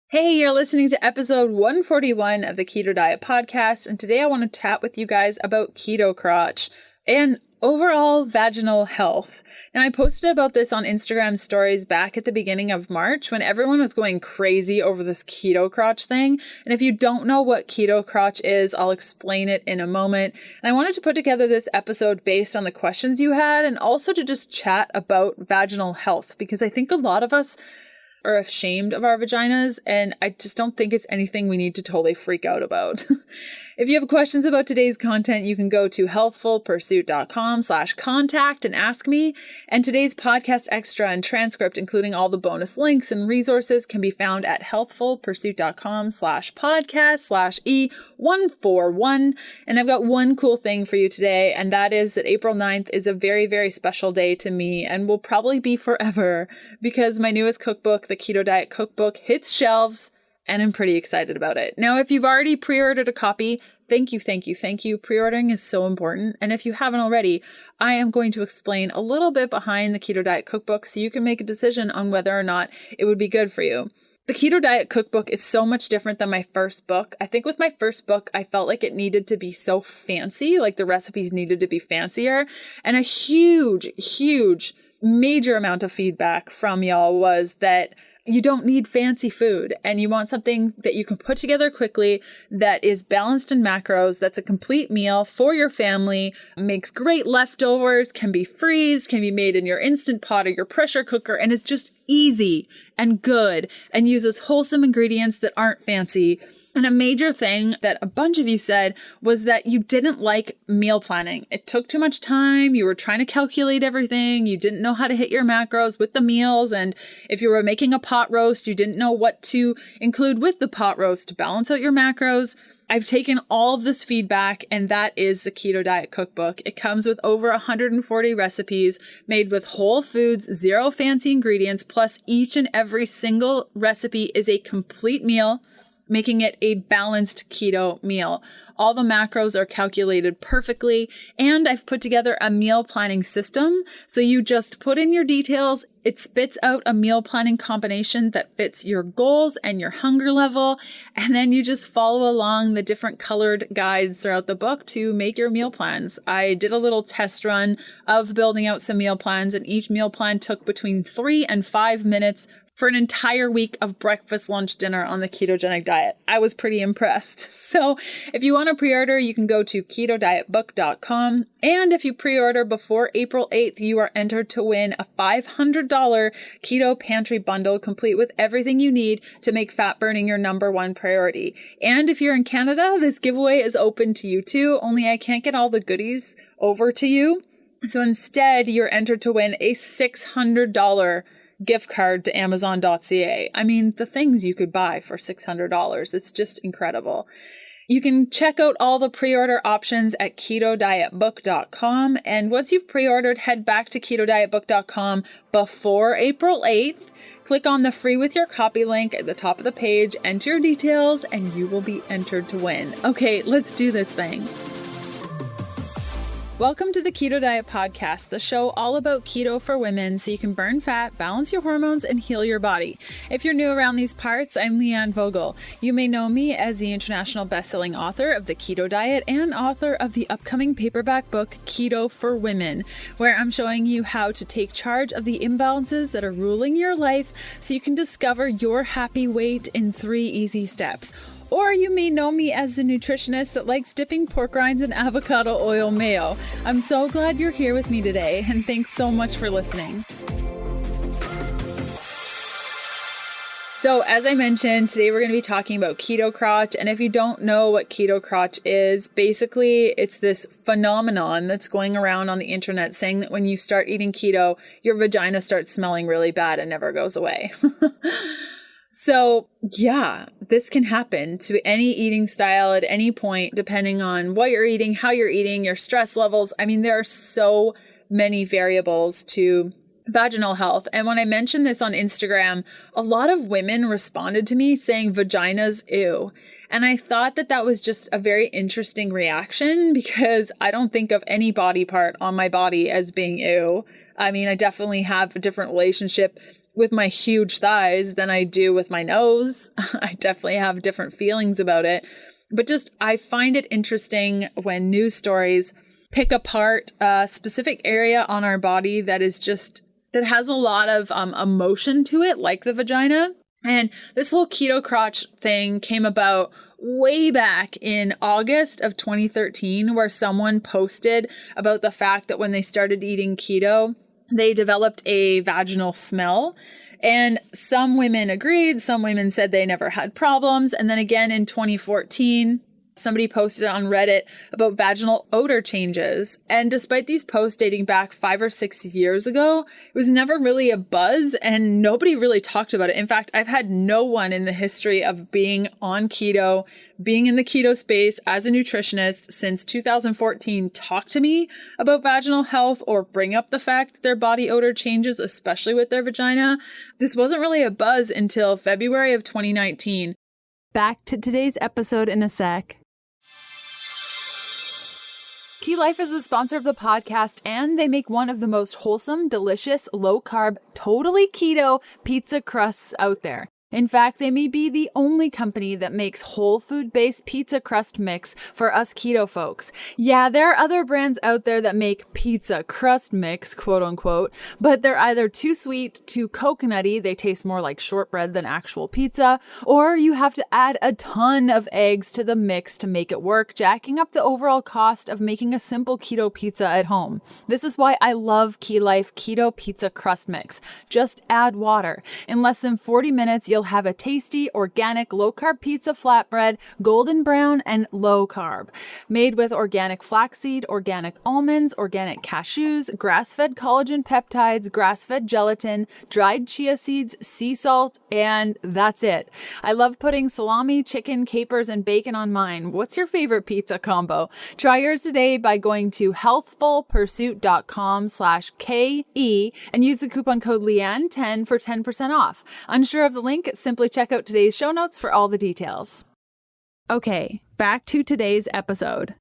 Hey, you're listening to episode 141 of the Keto Diet Podcast, and today I want to chat with you guys about Keto Crotch and overall vaginal health. And I posted about this on Instagram stories back at the beginning of March when everyone was going crazy over this Keto Crotch thing. And if you don't know what Keto Crotch is, I'll explain it in a moment. And I wanted to put together this episode based on the questions you had and also to just chat about vaginal health, because I think a lot of us are ashamed of our vaginas, and I just don't think it's anything we need to totally freak out about. If you have questions about today's content, you can go to healthfulpursuit.com/contact and ask me. And today's podcast extra and transcript, including all the bonus links and resources, can be found at healthfulpursuit.com/podcast/E141. And I've got one cool thing for you today, and that is that April 9th is a very, very special day to me and will probably be forever because my newest cookbook, the Keto Diet Cookbook, hits shelves. And I'm pretty excited about it. Now, if you've already pre-ordered a copy, thank you. Pre-ordering is so important. And if you haven't already, I am going to explain a little bit behind the Keto Diet Cookbook so you can make a decision on whether or not it would be good for you. The Keto Diet Cookbook is so much different than my first book. I think with my first book, I felt like it needed to be so fancy, like the recipes needed to be fancier. And a huge, major amount of feedback from y'all was that you don't need fancy food and you want something that you can put together quickly, that is balanced in macros, that's a complete meal for your family, makes great leftovers, can be freezed, can be made in your Instant Pot or your pressure cooker, and is just easy and good and uses wholesome ingredients that aren't fancy. And a major thing that a bunch of you said was that you didn't like meal planning. It took too much time. You were trying to calculate everything. You didn't know how to hit your macros with the meals. And if you were making a pot roast, you didn't know what to include with the pot roast to balance out your macros. I've taken all of this feedback, and that is the Keto Diet Cookbook. It comes with over 140 recipes made with whole foods, zero fancy ingredients, plus each and every single recipe is a complete meal, making it a balanced keto meal. All the macros are calculated perfectly, and I've put together a meal planning system. So you just put in your details, it spits out a meal planning combination that fits your goals and your hunger level, and then you just follow along the different colored guides throughout the book to make your meal plans. I did a little test run of building out some meal plans, and each meal plan took between 3 and 5 minutes for an entire week of breakfast, lunch, dinner on the ketogenic diet. I was pretty impressed. So if you want to pre-order, you can go to ketodietbook.com. And if you pre-order before April 8th, you are entered to win a $500 keto pantry bundle complete with everything you need to make fat burning your number one priority. And if you're in Canada, this giveaway is open to you too, only I can't get all the goodies over to you. So instead, you're entered to win a $600 gift card to Amazon.ca. I mean, the things you could buy for $600. It's just incredible. You can check out all the pre-order options at ketodietbook.com. And once you've pre-ordered, head back to ketodietbook.com before April 8th. Click on the free with your copy link at the top of the page, enter your details, and you will be entered to win. Okay, let's do this thing. Welcome to the Keto Diet Podcast, the show all about keto for women so you can burn fat, balance your hormones, and heal your body. If you're new around these parts, I'm Leanne Vogel. You may know me as the international best-selling author of The Keto Diet and author of the upcoming paperback book, Keto for Women, where I'm showing you how to take charge of the imbalances that are ruling your life so you can discover your happy weight in 3 easy steps. Or you may know me as the nutritionist that likes dipping pork rinds in avocado oil mayo. I'm so glad you're here with me today, and thanks so much for listening. So as I mentioned, today we're going to be talking about Keto Crotch. And if you don't know what Keto Crotch is, basically it's this phenomenon that's going around on the internet saying that when you start eating keto, your vagina starts smelling really bad and never goes away. So yeah, this can happen to any eating style at any point, depending on what you're eating, how you're eating, your stress levels. I mean, there are so many variables to vaginal health. And when I mentioned this on Instagram, a lot of women responded to me saying vaginas, ew. And I thought that that was just a very interesting reaction because I don't think of any body part on my body as being ew. I mean, I definitely have a different relationship with my huge thighs than I do with my nose. I definitely have different feelings about it. But just, I find it interesting when news stories pick apart a specific area on our body that has a lot of emotion to it, like the vagina. And this whole keto crotch thing came about way back in August of 2013, where someone posted about the fact that when they started eating keto, they developed a vaginal smell. And some women agreed, some women said they never had problems. And then again in 2014, somebody posted on Reddit about vaginal odor changes. And despite these posts dating back 5 or 6 years ago, it was never really a buzz and nobody really talked about it. In fact, I've had no one in the history of being on keto, being in the keto space as a nutritionist since 2014 talk to me about vaginal health or bring up the fact that their body odor changes, especially with their vagina. This wasn't really a buzz until February of 2019. Back to today's episode in a sec. Key Life is a sponsor of the podcast, and they make one of the most wholesome, delicious, low-carb, totally keto pizza crusts out there. In fact, they may be the only company that makes whole food-based pizza crust mix for us keto folks. Yeah, there are other brands out there that make pizza crust mix, quote unquote, but they're either too sweet, too coconutty, they taste more like shortbread than actual pizza, or you have to add a ton of eggs to the mix to make it work, jacking up the overall cost of making a simple keto pizza at home. This is why I love Key Life Keto Pizza Crust Mix. Just add water. In less than 40 minutes, you'll have a tasty, organic, low-carb pizza flatbread, golden brown, and low-carb. Made with organic flaxseed, organic almonds, organic cashews, grass-fed collagen peptides, grass-fed gelatin, dried chia seeds, sea salt, and that's it. I love putting salami, chicken, capers, and bacon on mine. What's your favorite pizza combo? Try yours today by going to healthfulpursuit.com/KE and use the coupon code Leanne10 for 10% off. Unsure of the link? Simply check out today's show notes for all the details. Okay, back to today's episode.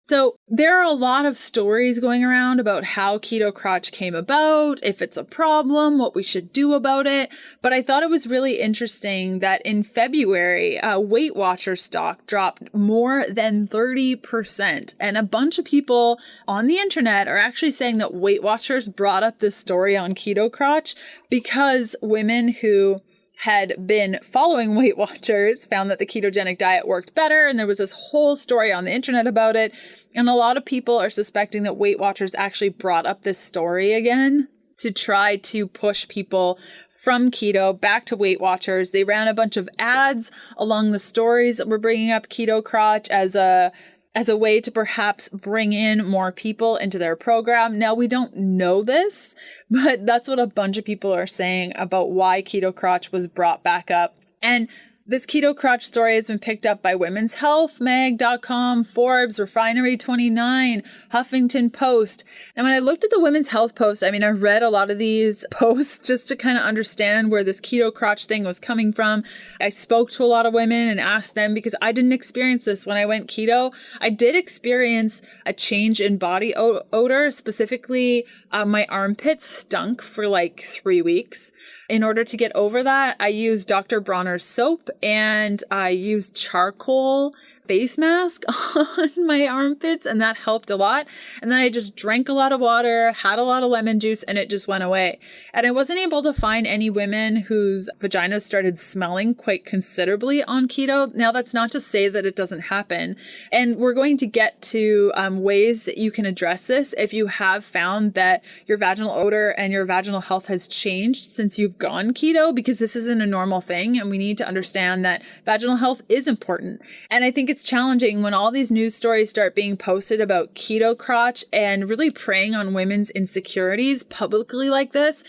So there are a lot of stories going around about how keto crotch came about, if it's a problem, what we should do about it. But I thought it was really interesting that in February, Weight Watchers stock dropped more than 30%. And a bunch of people on the internet are actually saying that Weight Watchers brought up this story on keto crotch because women who had been following Weight Watchers found that the ketogenic diet worked better. And there was this whole story on the internet about it. And a lot of people are suspecting that Weight Watchers actually brought up this story again to try to push people from keto back to Weight Watchers. They ran a bunch of ads along the stories that were bringing up keto crotch as a way to perhaps bring in more people into their program. Now, we don't know this, but that's what a bunch of people are saying about why keto crotch was brought back up. And this keto crotch story has been picked up by Women's Health, Mag.com, Forbes, Refinery29, Huffington Post. And when I looked at the Women's Health post, I read a lot of these posts just to kind of understand where this keto crotch thing was coming from. I spoke to a lot of women and asked them because I didn't experience this when I went keto. I did experience a change in body odor, specifically my armpits stunk for like 3 weeks. In order to get over that, I used Dr. Bronner's soap and I used charcoal face mask on my armpits, and that helped a lot. And then I just drank a lot of water, had a lot of lemon juice, and it just went away. And I wasn't able to find any women whose vaginas started smelling quite considerably on keto. Now, that's not to say that it doesn't happen. And we're going to get to ways that you can address this if you have found that your vaginal odor and your vaginal health has changed since you've gone keto, because this isn't a normal thing. And we need to understand that vaginal health is important. And I think it's challenging when all these news stories start being posted about keto crotch and really preying on women's insecurities publicly like this.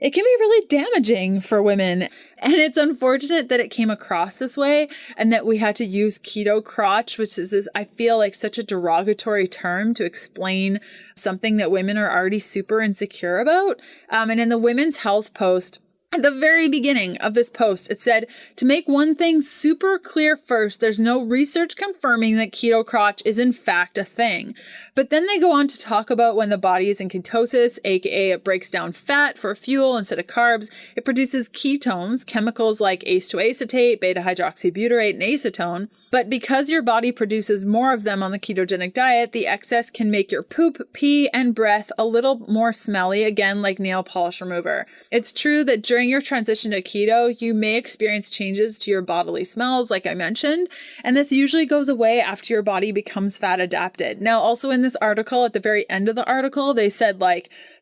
It can be really damaging for women. And it's unfortunate that it came across this way and that we had to use keto crotch, which is I feel like such a derogatory term to explain something that women are already super insecure about. And in the Women's Health post, At the very beginning of this post, it said, to make one thing super clear first, there's no research confirming that keto crotch is in fact a thing. But then they go on to talk about when the body is in ketosis, aka it breaks down fat for fuel instead of carbs. It produces ketones, chemicals like acetoacetate, beta-hydroxybutyrate, and acetone. But because your body produces more of them on the ketogenic diet, the excess can make your poop, pee, and breath a little more smelly, again like nail polish remover. It's true that during your transition to keto, you may experience changes to your bodily smells, like I mentioned, and this usually goes away after your body becomes fat adapted. Now, also in this article, at the very end of the article, they said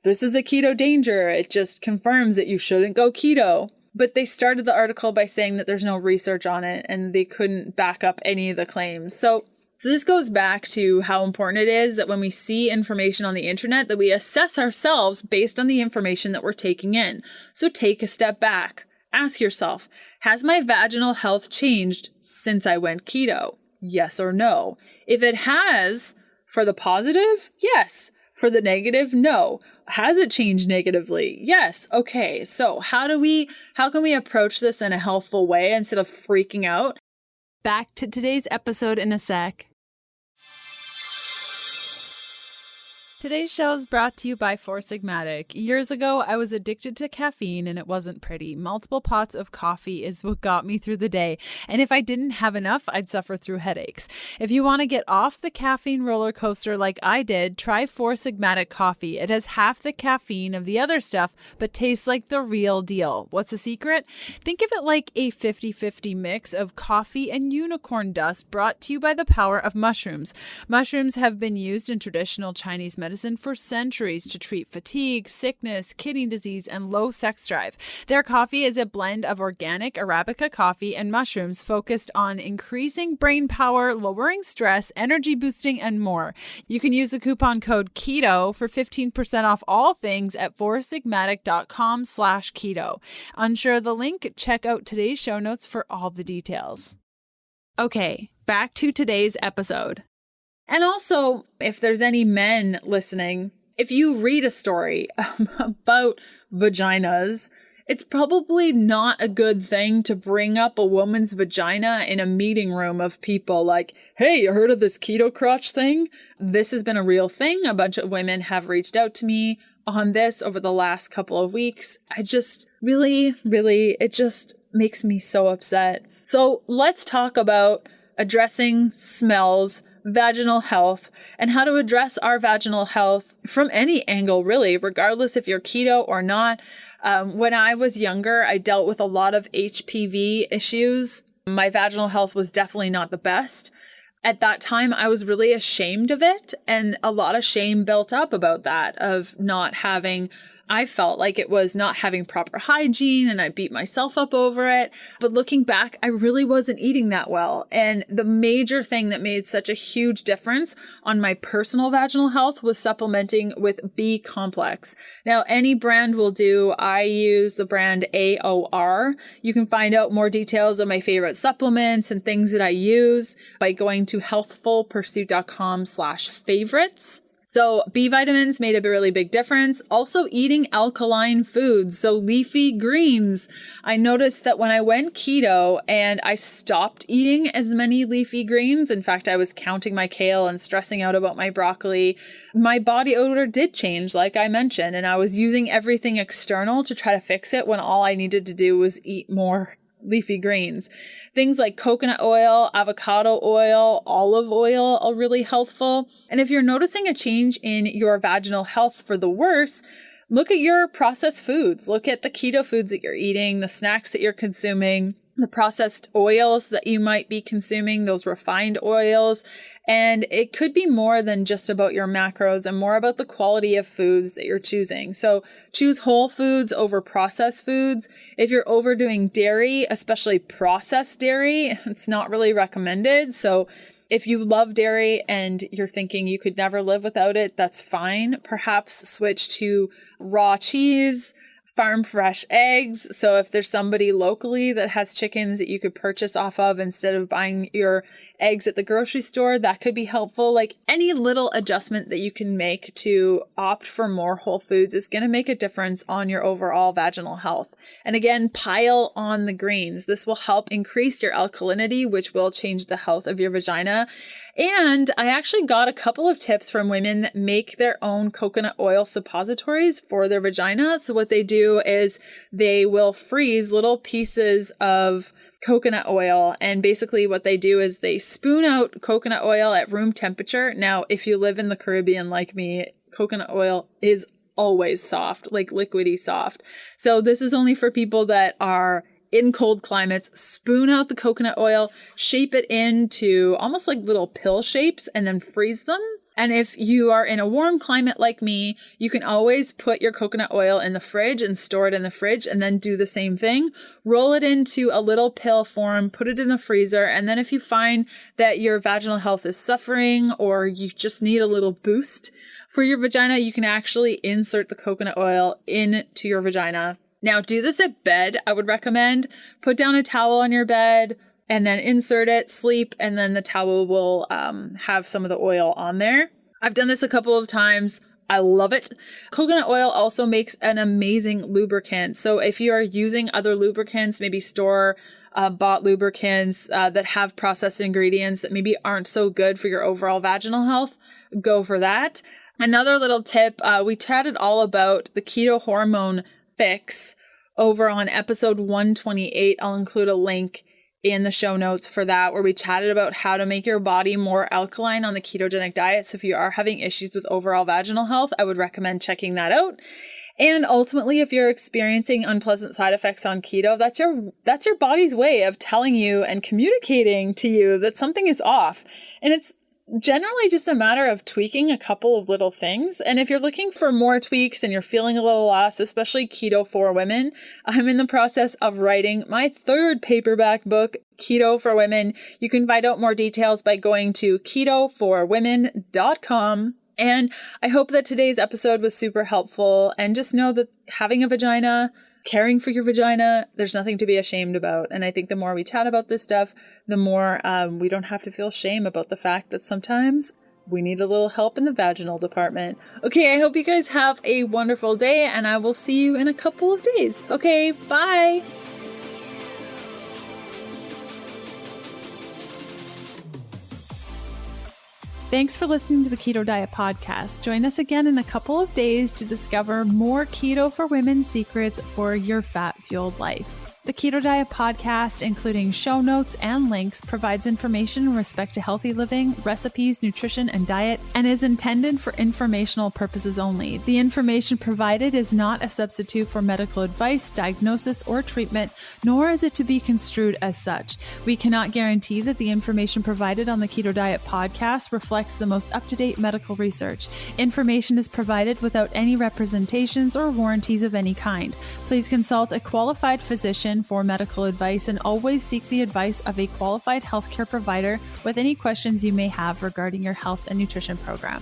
this is a keto danger. It just confirms that you shouldn't go keto. But they started the article by saying that there's no research on it and they couldn't back up any of the claims. So this goes back to how important it is that when we see information on the internet that we assess ourselves based on the information that we're taking in. So take a step back. Ask yourself, has my vaginal health changed since I went keto? Yes or no? If it has, for the positive, yes. For the negative, no. Has it changed negatively? Yes. Okay. So how can we approach this in a healthful way instead of freaking out? Back to today's episode in a sec. Today's show is brought to you by Four Sigmatic. Years ago, I was addicted to caffeine and it wasn't pretty. Multiple pots of coffee is what got me through the day. And if I didn't have enough, I'd suffer through headaches. If you want to get off the caffeine roller coaster like I did, try Four Sigmatic coffee. It has half the caffeine of the other stuff, but tastes like the real deal. What's the secret? Think of it like a 50-50 mix of coffee and unicorn dust brought to you by the power of mushrooms. Mushrooms have been used in traditional Chinese medicine for centuries to treat fatigue, sickness, kidney disease, and low sex drive. Their coffee is a blend of organic Arabica coffee and mushrooms focused on increasing brain power, lowering stress, energy boosting, and more. You can use the coupon code KETO for 15% off all things at foursigmatic.com/keto. Unsure of the link? Check out today's show notes for all the details. Okay, back to today's episode. And also, if there's any men listening, if you read a story about vaginas, it's probably not a good thing to bring up a woman's vagina in a meeting room of people like, hey, you heard of this keto crotch thing? This has been a real thing. A bunch of women have reached out to me on this over the last couple of weeks. I just really, it just makes me so upset. So let's talk about addressing smells, vaginal health, and how to address our vaginal health from any angle, really, regardless if you're keto or not. When I was younger, I dealt with a lot of HPV issues. My vaginal health was definitely not the best. At that time, I was really ashamed of it, and a lot of shame built up about that, of not having, I felt like it was not having proper hygiene, and I beat myself up over it. But looking back, I really wasn't eating that well. And the major thing that made such a huge difference on my personal vaginal health was supplementing with B complex. Now, any brand will do. I use the brand AOR. You can find out more details on my favorite supplements and things that I use by going to healthfulpursuit.com/favorites. So B vitamins made a really big difference. Also eating alkaline foods, so leafy greens. I noticed that when I went keto and I stopped eating as many leafy greens, in fact, I was counting my kale and stressing out about my broccoli, my body odor did change, like I mentioned, and I was using everything external to try to fix it when all I needed to do was eat more leafy greens. Things like coconut oil, avocado oil, olive oil are really helpful. And if you're noticing a change in your vaginal health for the worse, look at your processed foods. Look at the keto foods that you're eating, the snacks that you're consuming, the processed oils that you might be consuming, those refined oils. And it could be more than just about your macros and more about the quality of foods that you're choosing. So choose whole foods over processed foods. If you're overdoing dairy, especially processed dairy, it's not really recommended. So if you love dairy and you're thinking you could never live without it, that's fine. Perhaps switch to raw cheese, farm fresh eggs. So if there's somebody locally that has chickens that you could purchase off of instead of buying your eggs at the grocery store, that could be helpful. Like any little adjustment that you can make to opt for more whole foods is going to make a difference on your overall vaginal health. And again, pile on the greens. This will help increase your alkalinity, which will change the health of your vagina. And I actually got a couple of tips from women that make their own coconut oil suppositories for their vagina. So what they do is they will freeze little pieces of coconut oil. And basically what they do is they spoon out coconut oil at room temperature. Now, if you live in the Caribbean like me, coconut oil is always soft, like liquidy soft. So this is only for people that are in cold climates. Spoon out the coconut oil, shape it into almost like little pill shapes, and then freeze them. And if you are in a warm climate like me, you can always put your coconut oil in the fridge and store it in the fridge, and then do the same thing. Roll it into a little pill form, put it in the freezer, and then if you find that your vaginal health is suffering or you just need a little boost for your vagina, you can actually insert the coconut oil into your vagina. Now, do this at bed. I would recommend put down a towel on your bed and then insert it, sleep, and then the towel will have some of the oil on there. I've done this a couple of times. I love it. Coconut oil also makes an amazing lubricant. So if you are using other lubricants, maybe store bought lubricants that have processed ingredients that maybe aren't so good for your overall vaginal health, go for that. Another little tip, we chatted all about the keto hormone fix over on episode 128. I'll include a link in the show notes for that, where we chatted about how to make your body more alkaline on the ketogenic diet. So if you are having issues with overall vaginal health, I would recommend checking that out. And ultimately, if you're experiencing unpleasant side effects on keto, that's your body's way of telling you and communicating to you that something is off. And it's generally just a matter of tweaking a couple of little things. And if you're looking for more tweaks and you're feeling a little lost, especially keto for women, I'm in the process of writing my third paperback book, Keto for Women. You can find out more details by going to ketoforwomen.com. And I hope that today's episode was super helpful. And just know that having a vagina, caring for your vagina, there's nothing to be ashamed about. And I think the more we chat about this stuff, the more we don't have to feel shame about the fact that sometimes we need a little help in the vaginal department. Okay, I hope you guys have a wonderful day, and I will see you in a couple of days. Okay, bye. Thanks for listening to the Keto Diet Podcast. Join us again in a couple of days to discover more Keto for Women secrets for your fat-fueled life. The Keto Diet Podcast, including show notes and links, provides information in respect to healthy living, recipes, nutrition, and diet, and is intended for informational purposes only. The information provided is not a substitute for medical advice, diagnosis, or treatment, nor is it to be construed as such. We cannot guarantee that the information provided on the Keto Diet Podcast reflects the most up-to-date medical research. Information is provided without any representations or warranties of any kind. Please consult a qualified physician for medical advice, and always seek the advice of a qualified healthcare provider with any questions you may have regarding your health and nutrition program.